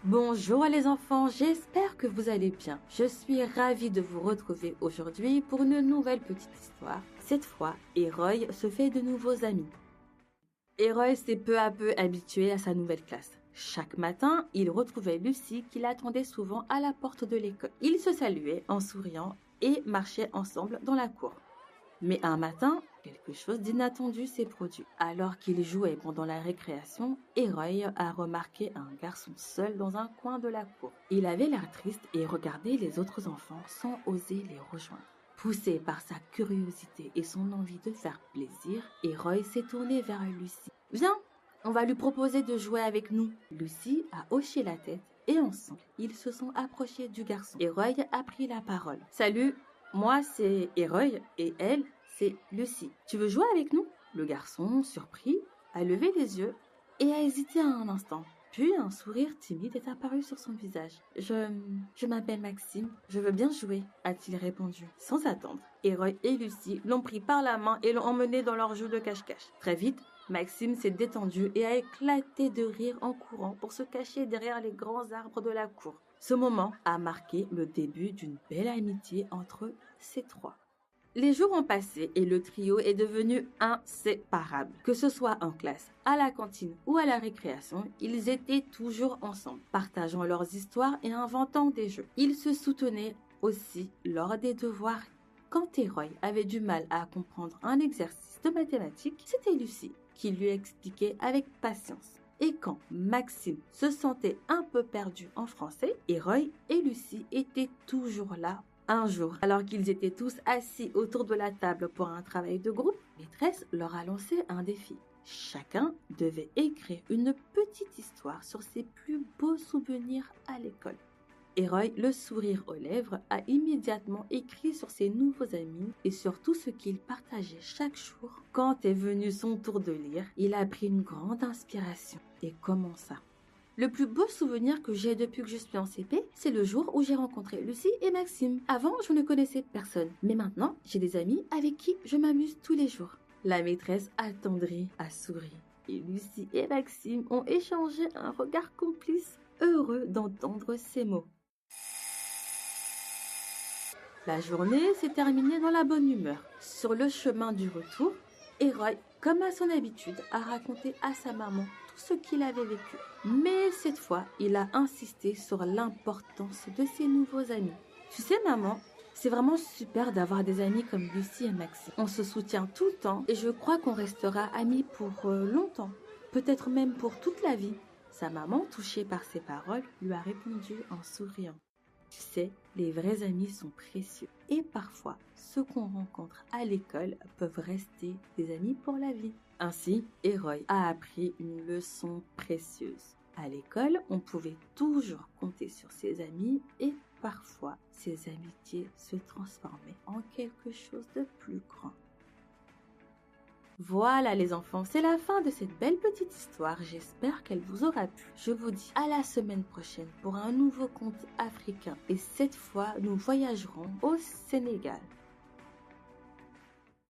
Bonjour les enfants, j'espère que vous allez bien. Je suis ravie de vous retrouver aujourd'hui pour une nouvelle petite histoire. Cette fois, Héroï se fait de nouveaux amis. Héroï s'est peu à peu habitué à sa nouvelle classe. Chaque matin, il retrouvait Lucie qui l'attendait souvent à la porte de l'école. Ils se saluaient en souriant et marchaient ensemble dans la cour. Mais un matin, quelque chose d'inattendu s'est produit. Alors qu'il jouait pendant la récréation, Héroï a remarqué un garçon seul dans un coin de la cour. Il avait l'air triste et regardait les autres enfants sans oser les rejoindre. Poussé par sa curiosité et son envie de faire plaisir, Héroï s'est tourné vers Lucie. « Viens, on va lui proposer de jouer avec nous. » Lucie a hoché la tête et ensemble, ils se sont approchés du garçon. Héroï a pris la parole. « Salut, moi c'est Héroï et elle c'est Lucie. Tu veux jouer avec nous ?» Le garçon, surpris, a levé les yeux et a hésité un instant. Puis un sourire timide est apparu sur son visage. Je m'appelle Maxime, je veux bien jouer, a-t-il répondu. Sans attendre, Héroï et Lucie l'ont pris par la main et l'ont emmené dans leur jeu de cache-cache. Très vite, Maxime s'est détendu et a éclaté de rire en courant pour se cacher derrière les grands arbres de la cour. Ce moment a marqué le début d'une belle amitié entre ces trois. Les jours ont passé et le trio est devenu inséparable. Que ce soit en classe, à la cantine ou à la récréation, ils étaient toujours ensemble, partageant leurs histoires et inventant des jeux. Ils se soutenaient aussi lors des devoirs. Quand Héroï avait du mal à comprendre un exercice de mathématiques, c'était Lucie qui lui expliquait avec patience. Et quand Maxime se sentait un peu perdu en français, Héroï et Lucie étaient toujours là. Un jour, alors qu'ils étaient tous assis autour de la table pour un travail de groupe, maîtresse leur a lancé un défi. Chacun devait écrire une petite histoire sur ses plus beaux souvenirs à l'école. Héroï, le sourire aux lèvres, a immédiatement écrit sur ses nouveaux amis et sur tout ce qu'il partageait chaque jour. Quand est venu son tour de lire, il a pris une grande inspiration et commença. Le plus beau souvenir que j'ai depuis que je suis en CP, c'est le jour où j'ai rencontré Lucie et Maxime. Avant, je ne connaissais personne, mais maintenant, j'ai des amis avec qui je m'amuse tous les jours. La maîtresse attendrie a souri et Lucie et Maxime ont échangé un regard complice, heureux d'entendre ces mots. La journée s'est terminée dans la bonne humeur. Sur le chemin du retour, Héroï, comme à son habitude, a raconté à sa maman tout ce qu'il avait vécu. Mais cette fois, il a insisté sur l'importance de ses nouveaux amis. Tu sais, maman, c'est vraiment super d'avoir des amis comme Lucie et Maxime. On se soutient tout le temps et je crois qu'on restera amis pour longtemps, peut-être même pour toute la vie. Sa maman, touchée par ses paroles, lui a répondu en souriant. Tu sais, les vrais amis sont précieux. Et parfois, ceux qu'on rencontre à l'école peuvent rester des amis pour la vie. Ainsi, Héroï a appris une leçon précieuse. À l'école, on pouvait toujours compter sur ses amis et parfois, ces amitiés se transformaient en quelque chose de plus grand. Voilà les enfants, c'est la fin de cette belle petite histoire. J'espère qu'elle vous aura plu. Je vous dis à la semaine prochaine pour un nouveau conte africain. Et cette fois, nous voyagerons au Sénégal.